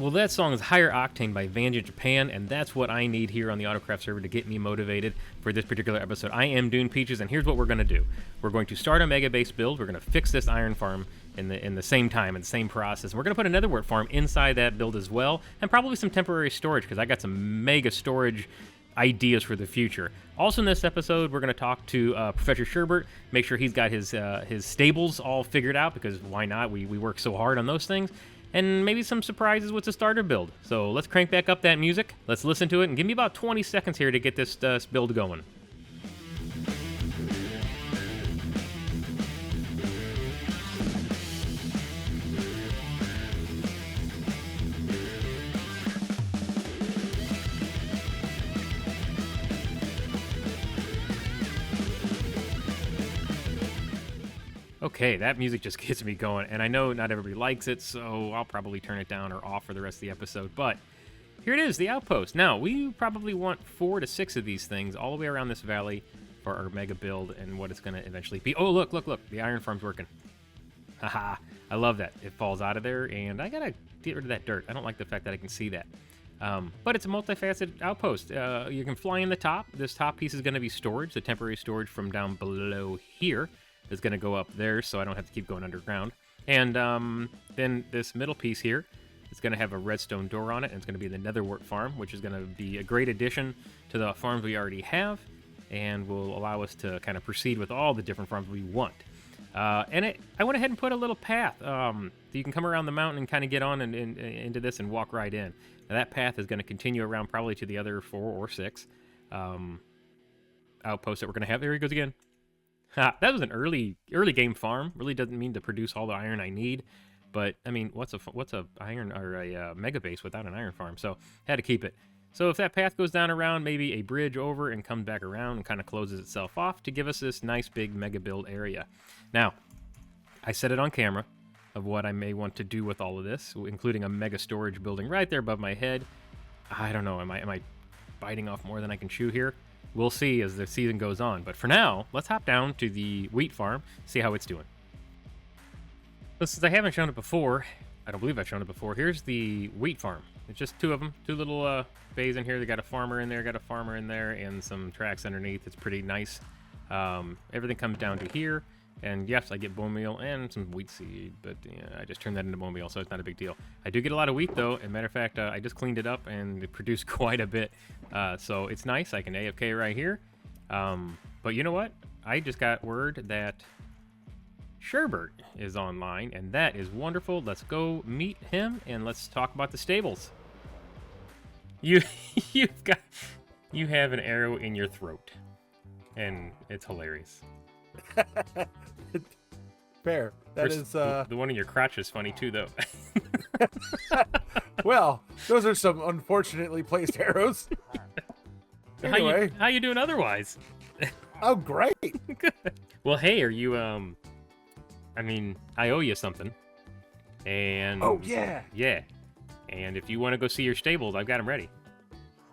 Well, that song is Higher Octane by Vanja Japan, and that's what I need here on the Autocraft server to get me motivated for this particular episode. I am Dune Peaches, and here's what we're going to do. We're going to start a Mega Base build. We're going to fix this iron farm in the same time, in the same process. And we're going to put another wort farm inside that build as well, and probably some temporary storage, because I got some mega storage ideas for the future. Also in this episode, we're going to talk to Professor Sherbert, make sure he's got his stables all figured out, because why not? We work so hard on those things. And maybe some surprises with the starter build. So let's crank back up that music. Let's listen to it, and give me about 20 seconds here to get this build going. Okay, that music just gets me going, and I know not everybody likes it, so I'll probably turn it down or off for the rest of the episode, but here it is, the outpost. Now, we probably want 4 to 6 of these things all the way around this valley for our mega build and what it's going to eventually be. Oh, look, the iron farm's working. Haha, I love that. It falls out of there, and I gotta get rid of that dirt. I don't like the fact that I can see that. But it's a multifaceted outpost. You can fly in the top. This top piece is going to be storage, the temporary storage from down below here. Is going to go up there, so I don't have to keep going underground. And then this middle piece here is going to have a redstone door on it, and it's going to be the netherwort farm, which is going to be a great addition to the farms we already have, and will allow us to kind of proceed with all the different farms we want. And I went ahead and put a little path. So you can come around the mountain and kind of get on and into this and walk right in. Now that path is going to continue around probably to the other 4 or 6 outposts that we're going to have. There he goes again. That was an early game farm. Really doesn't mean to produce all the iron I need, but I mean, what's a iron or a mega base without an iron farm? So had to keep it. So if that path goes down around, maybe a bridge over and comes back around and kind of closes itself off to give us this nice big mega build area. Now, I set it on camera of what I may want to do with all of this, including a mega storage building right there above my head. I don't know. Am I biting off more than I can chew here? We'll see as the season goes on. But for now, let's hop down to the wheat farm, see how it's doing. So since I haven't shown it before, I don't believe I've shown it before, here's the wheat farm. It's just 2 of them, 2 little bays in here. They got a farmer in there, got a farmer in there, and some tracks underneath. It's pretty nice. Everything comes down to here. And yes, I get bone meal and some wheat seed, but I just turned that into bone meal, so it's not a big deal. I do get a lot of wheat, though. As a matter of fact, I just cleaned it up, and it produced quite a bit. So it's nice. I can AFK right here. But you know what? I just got word that Sherbert is online, and that is wonderful. Let's go meet him, and let's talk about the stables. You have an arrow in your throat, and it's hilarious. Fair. That is the one in your crotch is funny too, though. Well, those are some unfortunately placed arrows. Anyway, how you doing otherwise? Oh, great. Good. Well, hey, are you I mean, I owe you something. And oh yeah. Yeah. And if you want to go see your stables, I've got them ready.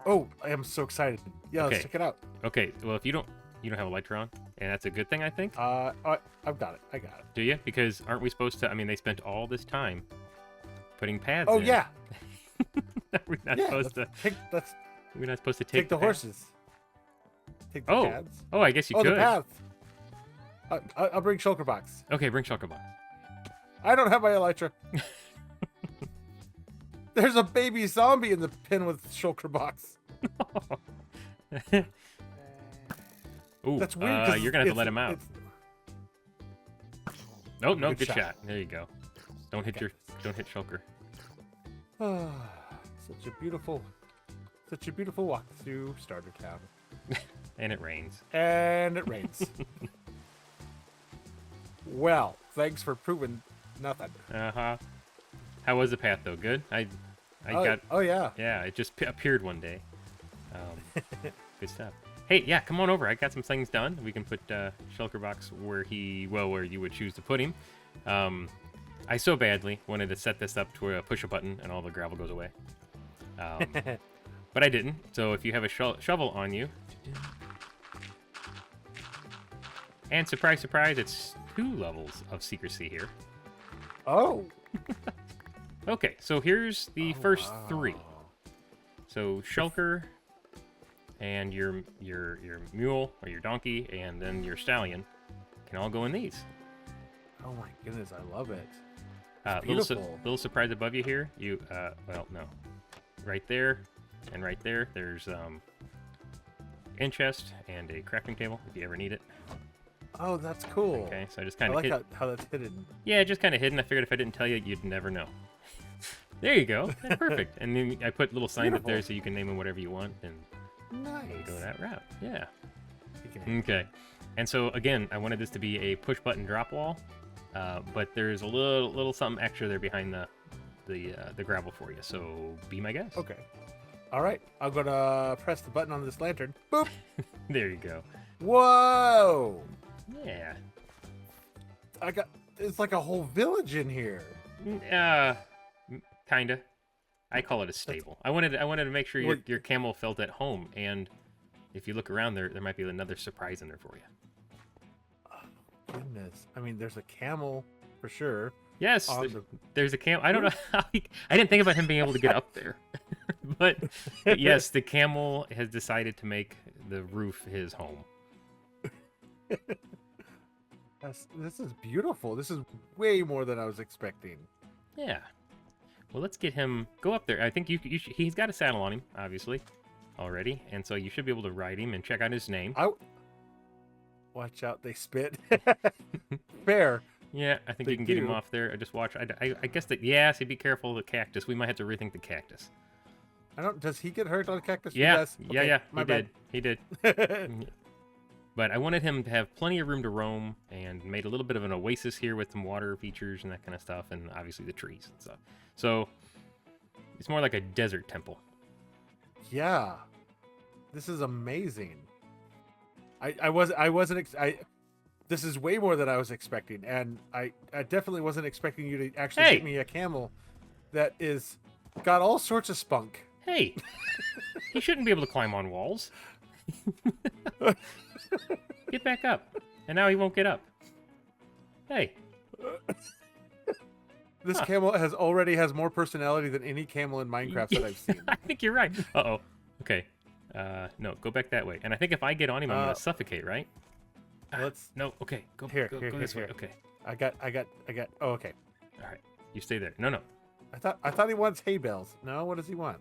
Oh, I am so excited. Yeah, okay. Let's check it out. Okay. Well, if you don't have a lighter on, and that's a good thing, I think. I've got it. I got it. Do you? Because aren't we supposed to? I mean, they spent all this time putting pads. Oh in. yeah. We're not supposed to. We're not supposed to take the horses. Take the pads. Oh, I guess you could. Oh, the paths. I'll bring shulker box. Okay, bring shulker box. I don't have my elytra. There's a baby zombie in the pen with shulker box. Ooh, that's weird. You're gonna have to let him out. No, good shot. There you go. Don't hit shulker. Such a beautiful walk through Starter Town. And it rains. Well, thanks for proving nothing. How was the path though? Good. I got. Oh yeah. Yeah, it just appeared one day. Good stuff. Hey, yeah, come on over. I got some things done. We can put shulker box where you would choose to put him. I so badly wanted to set this up to push a button and all the gravel goes away. But I didn't. So if you have a shovel on you, and surprise, surprise, it's 2 levels of secrecy here. Oh. Okay, so here's the first wow. 3. So Shulker and your mule or your donkey and then your stallion can all go in these. Oh my goodness, I love it. Little surprise above you here. You well, no, right there and right there. There's in chest and a crafting table if you ever need it. Oh, that's cool. Okay, so I just I kind of like how that's hidden. Yeah, just kind of hidden. I figured if I didn't tell you, you'd never know. There you go. That's perfect. And then I put little signs up there Beautiful. so you can name them whatever you want and Nice. go that route. Yeah. You can- Okay. And so again, I wanted this to be a push button drop wall, but there's a little something extra there behind the gravel for you. So be my guest. Okay. All right. I'm gonna press the button on this lantern. Boop. There you go. Whoa. Yeah. It's like a whole village in here. Kinda. I call it a stable. I wanted to make sure What- your camel felt at home, and if you look around there might be another surprise in there for you. Goodness. I mean, there's a camel for sure. Yes, On there's a camel. I don't know how I didn't think about him being able to get up there, but yes, the camel has decided to make the roof his home. This is beautiful. This is way more than I was expecting. Yeah. Well, let's get him. Go up there. I think he's got a saddle on him, obviously, already, and so you should be able to ride him and check out his name. Watch out, they spit. Fair. Yeah, I think you They can get him do. off there. I just watch. I guess that. Yeah, so be careful of the cactus. We might have to rethink the cactus. I don't. Does he get hurt on cactus? He Yeah, does? yeah, Okay, yeah. My He bad. did. He did. But I wanted him to have plenty of room to roam and made a little bit of an oasis here with some water features and that kind of stuff, and obviously the trees and stuff. So it's more like a desert temple. Yeah. This is amazing. This is way more than I was expecting, and I definitely wasn't expecting you to actually Hey! get me a camel that is got all sorts of spunk. Hey, he shouldn't be able to climb on walls. Get back up. And now he won't get up. Hey. This camel already has more personality than any camel in Minecraft that I've seen. I think you're right. Uh-oh. Okay. No, go back that way. And I think if I get on him, I'm going to suffocate, right? Let's. No, okay. Go Here, this way. here. Okay. I got. Oh, okay. All right. You stay there. No. I thought he wants hay bales. No, what does he want?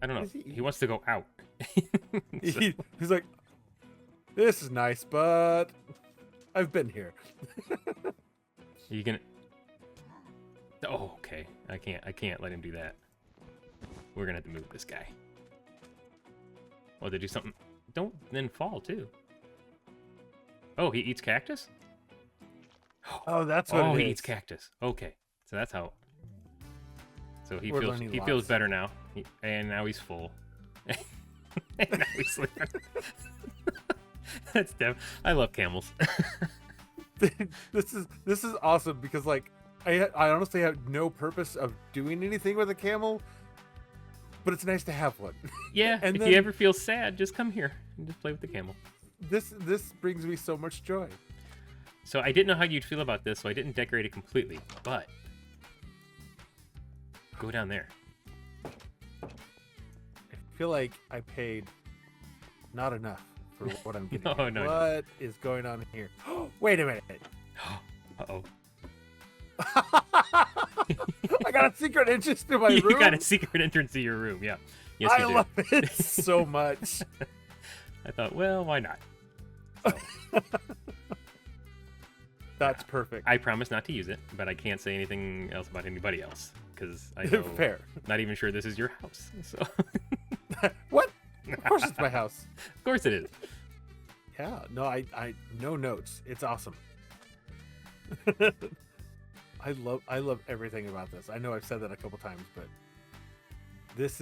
I don't know. Is he- He wants to go out. So- He's like, this is nice, but I've been here. you gonna? Oh, okay. I can't let him do that. We're gonna have to move this guy. Oh, they do something. Don't then fall too. Oh, he eats cactus. Oh, that's what Oh, it he is. eats cactus. Okay, so that's how. So he We're feels learning feels lots. better now, and now he's full. And now he's sleeping. That's I love camels. This is awesome because like I honestly have no purpose of doing anything with a camel, but it's nice to have one. Yeah, And if then- you ever feel sad, just come here and just play with the camel. This brings me so much joy. So I didn't know how you'd feel about this, so I didn't decorate it completely. But go down there. I feel like I paid not enough for what I'm getting. No, here. no. What is going on here? Wait a minute. Uh-oh. I got a secret entrance to my You room. got a secret entrance to your room, yeah. Yes, I you do. love it so much. I thought, well, why not? That's perfect. I promise not to use it, but I can't say anything else about anybody else because I know. Fair. Not even sure this is your house. So, What? Of course it's my house. of course it is. Yeah. No, I no notes. It's awesome. I love everything about this. I know I've said that a couple times, but this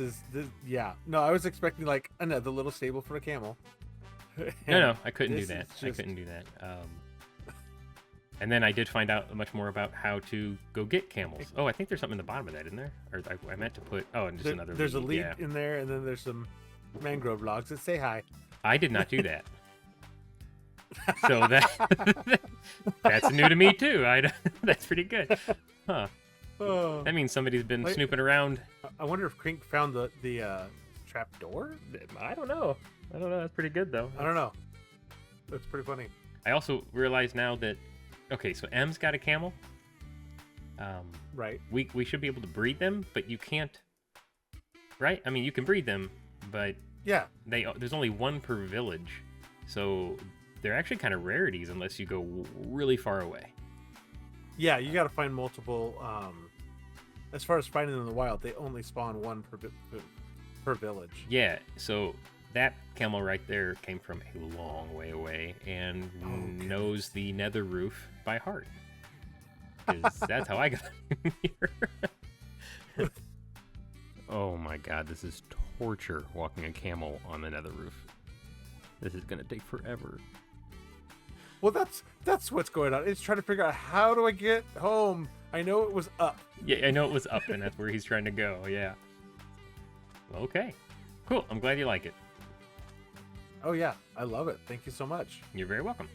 yeah. No, I was expecting like another little stable for a camel. No, I couldn't do This that. is I just- couldn't do that. And then I did find out much more about how to go get camels. Oh, I think there's something in the bottom of that, isn't there? Or I meant to put. Oh, and just another. There's a lead. lead Yeah. in there, and then there's some mangrove logs that say hi. I did not do that. So that's new to me too. That's pretty good, huh? Oh, That means somebody's been wait, snooping around. I wonder if Krink found the trap door. I don't know. I don't know. That's pretty good though. I don't know. That's pretty funny. I also realize now that okay, so M's got a camel. Right. We should be able to breed them, but you can't. Right? I mean, you can breed them, but Yeah. there's only one per village, so they're actually kind of rarities unless you go really far away. Yeah, you got to find multiple. As far as finding them in the wild, they only spawn one per village. Yeah, so that camel right there came from a long way away and knows the nether roof by heart. 'Cause that's how I got here. Oh my god, this is torture walking a camel on the nether roof. This is gonna take forever. Well, that's what's going on. It's trying to figure out how do I get home. I know it was up. Yeah, I know it was up, and that's where he's trying to go. Yeah. Okay. Cool. I'm glad you like it. Oh yeah, I love it. Thank you so much. You're very welcome.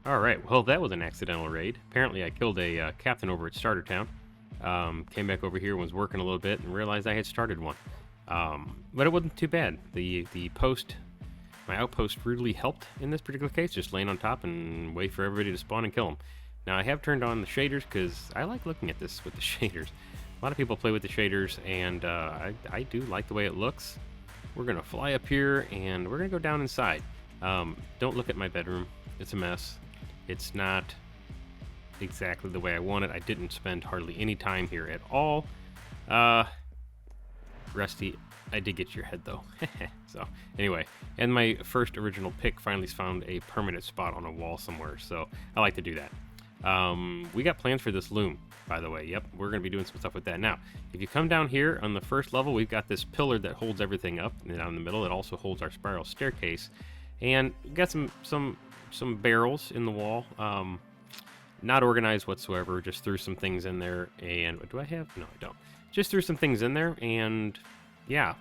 Alright, well that was an accidental raid. Apparently I killed a captain over at Starter Town. Came back over here, was working a little bit, and realized I had started one. But it wasn't too bad. My outpost really helped in this particular case, just laying on top and wait for everybody to spawn and kill them. Now I have turned on the shaders because I like looking at this with the shaders. A lot of people play with the shaders, and I do like the way it looks. We're going to fly up here, and we're going to go down inside. Don't look at my bedroom. It's a mess. It's not exactly the way I want it. I didn't spend hardly any time here at all. Rusty, I did get your head though. So anyway, and my first original pick finally found a permanent spot on a wall somewhere, so I like to do that. We got plans for this loom, by the way. Yep, we're going to be doing some stuff with that. Now, if you come down here on the first level, we've got this pillar that holds everything up, and down in the middle it also holds our spiral staircase. And we've got some barrels in the wall. Not organized whatsoever. Just threw some things in there. And what do I have? No, I don't. Just threw some things in there. And yeah,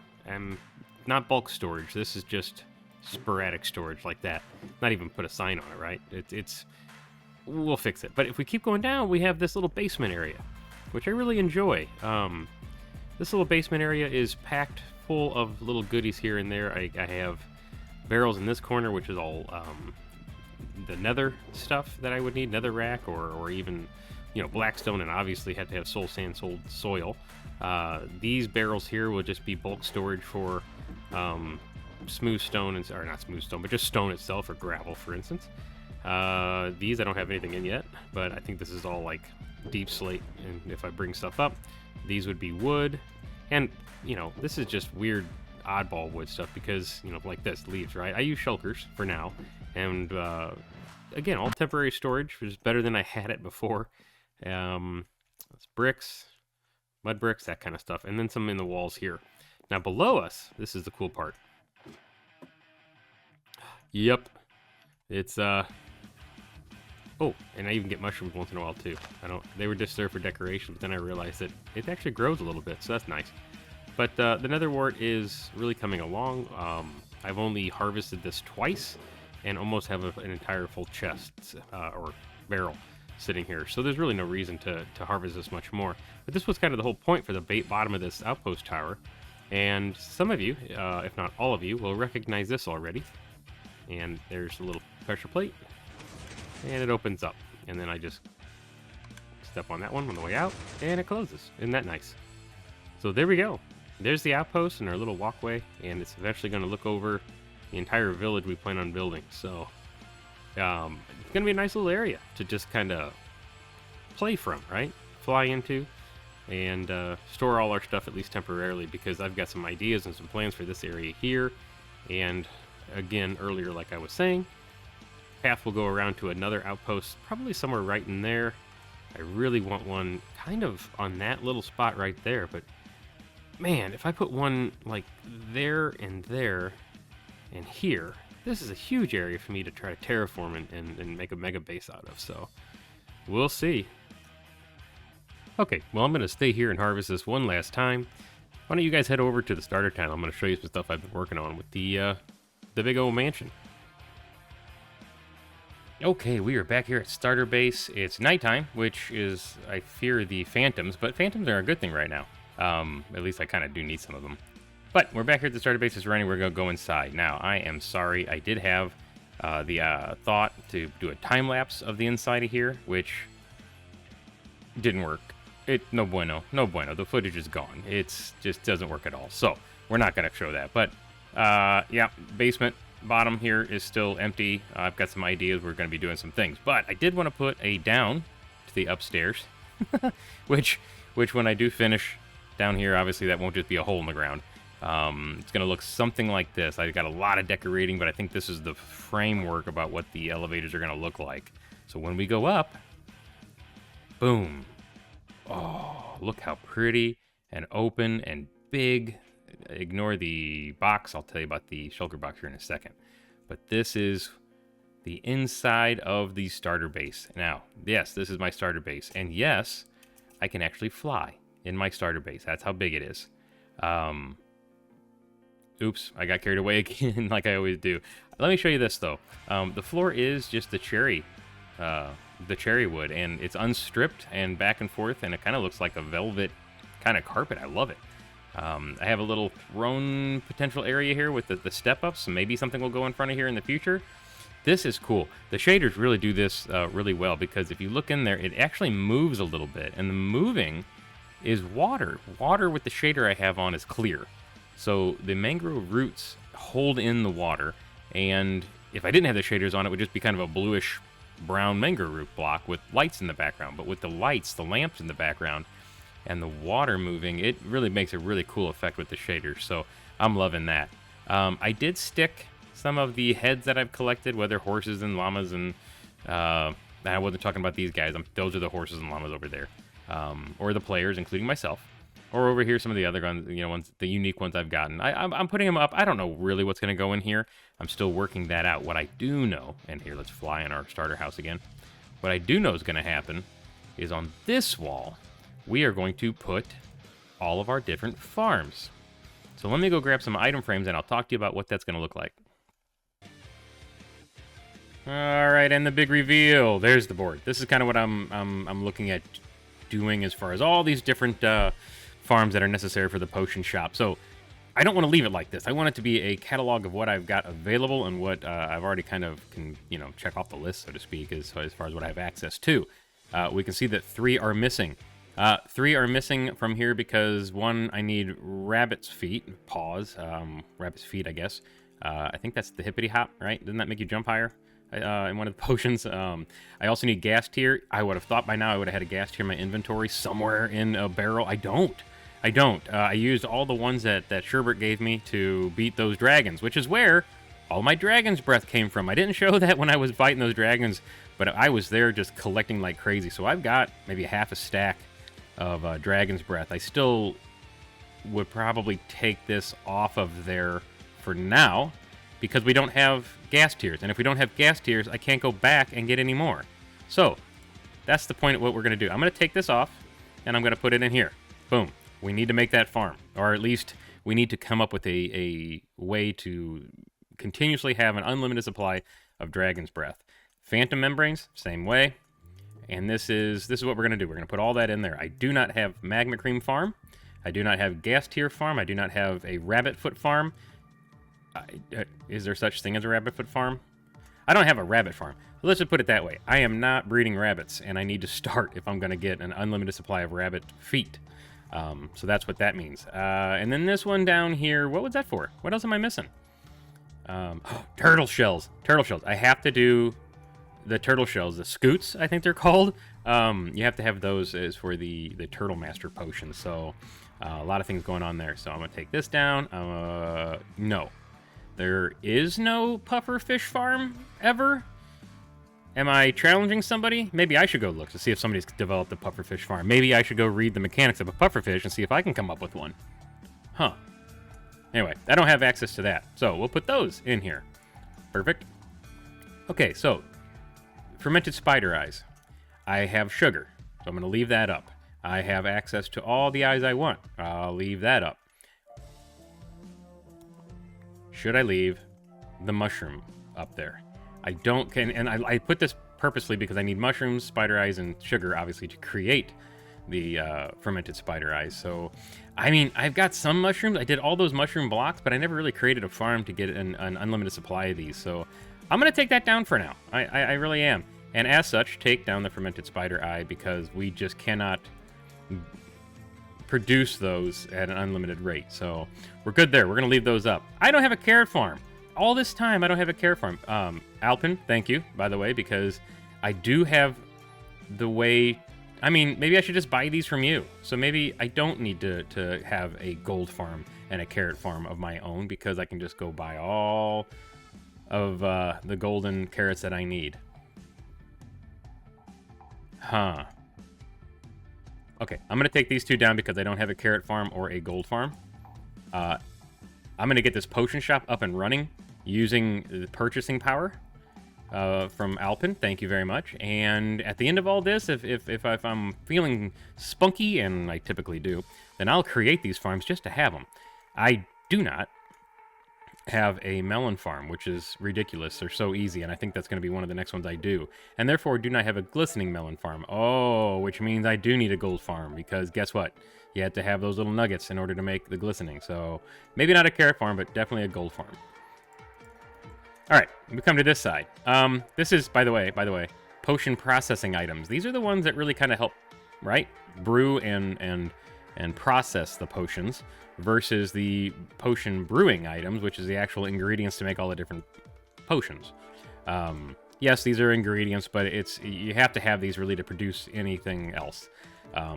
not bulk storage. This is just sporadic storage like that. Not even put a sign on it, right? We'll fix it. But if we keep going down, we have this little basement area, which I really enjoy. This little basement area is packed full of little goodies here and there. I have barrels in this corner, which is all the nether stuff that I would need, nether rack, or even, blackstone, and obviously had to have soul sand, soil. These barrels here will just be bulk storage for smooth stone, or not smooth stone, but just stone itself, or gravel, for instance. These I don't have anything in yet, but I think this is all like deep slate, and if I bring stuff up, these would be wood, and this is just weird oddball wood stuff because like this leaves, right? I use shulkers for now, and again, all temporary storage, which is better than I had it before. It's bricks, mud bricks, that kind of stuff, and then some in the walls here. Now below us, this is the cool part. Yep, it's oh, and I even get mushrooms once in a while too. They were just there for decoration, but then I realized that it actually grows a little bit, so that's nice. But the nether wart is really coming along. I've only harvested this twice and almost have an entire full chest or barrel sitting here. So there's really no reason to harvest this much more. But this was kind of the whole point for the bottom of this outpost tower. And some of you, if not all of you, will recognize this already. And there's a little pressure plate. And it opens up. And then I just step on that one on the way out. And it closes. Isn't that nice? So there we go. There's the outpost and our little walkway, and it's eventually going to look over the entire village we plan on building. So it's going to be a nice little area to just kind of play from, right? Fly into. and store all our stuff at least temporarily, because I've got some ideas and some plans for this area here. And again, earlier, like I was saying, path will go around to another outpost, probably somewhere right in there. I really want one kind of on that little spot right there, but man, if I put one like there and here, this is a huge area for me to try to terraform and make a mega base out of, so we'll see. Okay, well, I'm going to stay here and harvest this one last time. Why don't you guys head over to the starter town? I'm going to show you some stuff I've been working on with the big old mansion. Okay, we are back here at starter base. It's nighttime, which is, I fear, the phantoms, but phantoms are a good thing right now. At least I kind of do need some of them. But we're back here at the starter base. It's running. We're going to go inside. Now, I am sorry. I did have the thought to do a time lapse of the inside of here, which didn't work. No bueno. No bueno. The footage is gone. It's just doesn't work at all. So we're not going to show that. But yeah, basement bottom here is still empty. I've got some ideas. We're going to be doing some things. But I did want to put a down to the upstairs, which when I do finish down here, obviously that won't just be a hole in the ground. It's going to look something like this. I got a lot of decorating, but I think this is the framework about what the elevators are going to look like. So when we go up, boom. Oh, look how pretty and open and big. Ignore the box. I'll tell you about the shulker box here in a second. But this is the inside of the starter base. Now, yes, this is my starter base. And yes, I can actually fly in my starter base. That's how big it is. Oops, I got carried away again like I always do. Let me show you this, though. The floor is just the cherry wood, and it's unstripped and back and forth, and it kind of looks like a velvet kind of carpet. I love it. I have a little throne potential area here with the step-ups, so maybe something will go in front of here in the future. This is cool. The shaders really do this really well, because if you look in there, it actually moves a little bit, and the moving is water. Water with the shader I have on is clear. So the mangrove roots hold in the water, and if I didn't have the shaders on, it would just be kind of a bluish brown mangrove root block with lights in the background. But with the lights, the lamps in the background, and the water moving, it really makes a really cool effect with the shaders, so I'm loving that. I did stick some of the heads that I've collected, whether horses and llamas, and I wasn't talking about these guys. Those are the horses and llamas over there, or the players, including myself. Or over here, some of the other ones, ones, the unique ones I've gotten. I'm putting them up. I don't know really what's going to go in here. I'm still working that out. What I do know, and here, let's fly in our starter house again. What I do know is going to happen is on this wall, we are going to put all of our different farms. So let me go grab some item frames, and I'll talk to you about what that's going to look like. All right, and the big reveal. There's the board. This is kind of what I'm looking at doing as far as all these different farms that are necessary for the potion shop. So I don't want to leave it like this. I want it to be a catalog of what I've got available and what I've already kind of can, check off the list, so to speak, as far as what I have access to. We can see that 3 are missing. 3 are missing from here because 1, I need rabbit's feet, paws, rabbit's feet, I guess. I think that's the hippity hop, right? Doesn't that make you jump higher in one of the potions? I also need gas tier. I would have thought by now I would have had a gas tier in my inventory somewhere in a barrel. I don't. I used all the ones that Sherbert gave me to beat those dragons, which is where all my dragon's breath came from. I didn't show that when I was fighting those dragons, but I was there just collecting like crazy. So I've got maybe half a stack of dragon's breath. I still would probably take this off of there for now because we don't have gas tiers. And if we don't have gas tiers, I can't go back and get any more. So that's the point of what we're going to do. I'm going to take this off and I'm going to put it in here. Boom. We need to make that farm, or at least we need to come up with a way to continuously have an unlimited supply of dragon's breath. Phantom membranes, same way. And this is what we're going to do. We're going to put all that in there. I do not have magma cream farm. I do not have gas tier farm. I do not have a rabbit foot farm. Is there such thing as a rabbit foot farm? I don't have a rabbit farm. Let's just put it that way. I am not breeding rabbits, and I need to start if I'm going to get an unlimited supply of rabbit feet. So that's what that means. And then this one down here, what was that for? What else am I missing? Turtle shells. Turtle shells. I have to do the turtle shells, the scoots, I think they're called, You have to have those as for the Turtle Master potion. So a lot of things going on there. So I'm gonna take this down. No, there is no puffer fish farm ever. Am I challenging somebody? Maybe I should go look to see if somebody's developed a pufferfish farm. Maybe I should go read the mechanics of a pufferfish and see if I can come up with one. Huh. Anyway, I don't have access to that, so we'll put those in here. Perfect. Okay, so fermented spider eyes. I have sugar, so I'm going to leave that up. I have access to all the eyes I want. I'll leave that up. Should I leave the mushroom up there? I don't, and I put this purposely because I need mushrooms, spider eyes, and sugar, obviously, to create the fermented spider eyes. So, I mean, I've got some mushrooms. I did all those mushroom blocks, but I never really created a farm to get an unlimited supply of these. So, I'm going to take that down for now. I really am. And as such, take down the fermented spider eye because we just cannot produce those at an unlimited rate. So, we're good there. We're going to leave those up. I don't have a carrot farm. All this time, I don't have a carrot farm. Alpin, thank you, by the way, because I do have the way... I mean, maybe I should just buy these from you. So maybe I don't need to have a gold farm and a carrot farm of my own because I can just go buy all of the golden carrots that I need. Huh. Okay, I'm going to take these two down because I don't have a carrot farm or a gold farm. I'm going to get this potion shop up and running using the purchasing power from Alpin. Thank you very much. And at the end of all this, if I'm feeling spunky, and I typically do, then I'll create these farms just to have them. I do not have a melon farm, which is ridiculous. They're so easy, and I think that's going to be one of the next ones I do. And therefore, do not have a glistening melon farm. Oh, which means I do need a gold farm, because guess what? You had to have those little nuggets in order to make the glistening. So maybe not a carrot farm, but definitely a gold farm. All right, we come to this side. This is, by the way, potion processing items. These are the ones that really kind of help, right? Brew and process the potions versus the potion brewing items, which is the actual ingredients to make all the different potions. Yes, these are ingredients, but you have to have these really to produce anything else.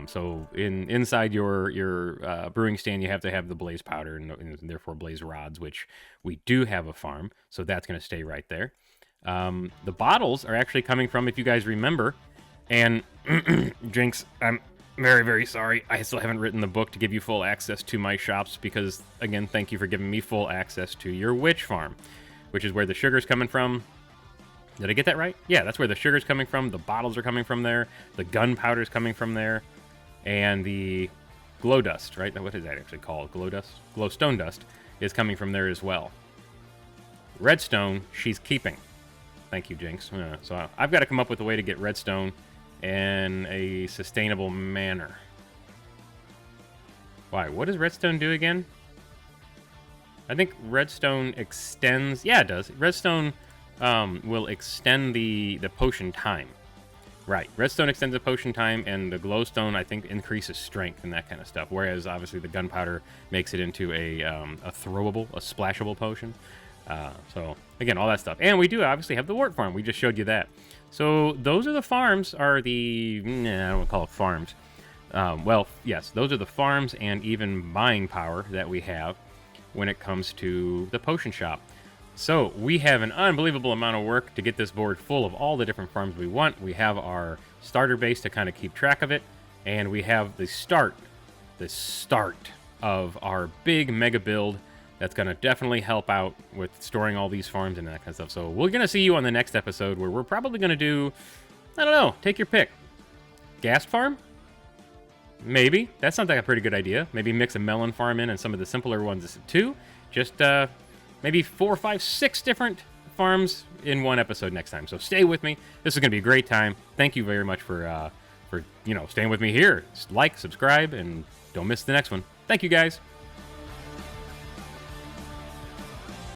So inside your brewing stand, you have to have the blaze powder and therefore blaze rods, which we do have a farm, so that's going to stay right there. The bottles are actually coming from, if you guys remember, and Jinx, I'm very, very sorry. I still haven't written the book to give you full access to my shops because, again, thank you for giving me full access to your witch farm, which is where the sugar's coming from. Did I get that right? Yeah, that's where the sugar's coming from. The bottles are coming from there. The gunpowder's coming from there. And the glow dust, right? What is that actually called? Glow dust? Glowstone dust is coming from there as well. Redstone, she's keeping. Thank you, Jinx. So I've got to come up with a way to get redstone in a sustainable manner. Why? What does redstone do again? I think redstone extends... Yeah, it does. Redstone... will extend the potion time. Right. Redstone extends the potion time, and the glowstone, I think, increases strength and that kind of stuff. Whereas, obviously, the gunpowder makes it into a throwable, a splashable potion. So, again, all that stuff. And we do obviously have the wart farm. We just showed you that. So, those are the farms, I don't want to call it farms. Well, yes, those are the farms and even buying power that we have when it comes to the potion shop. So, we have an unbelievable amount of work to get this board full of all the different farms we want. We have our starter base to kind of keep track of it, and we have the start of our big mega build that's going to definitely help out with storing all these farms and that kind of stuff. So, we're going to see you on the next episode where we're probably going to do, I don't know, take your pick. Gas farm? Maybe. That sounds like a pretty good idea. Maybe mix a melon farm in and some of the simpler ones too. Just, maybe 4, 5, 6 different farms in one episode next time. So stay with me. This is going to be a great time. Thank you very much for staying with me here. Like, subscribe, and don't miss the next one. Thank you, guys.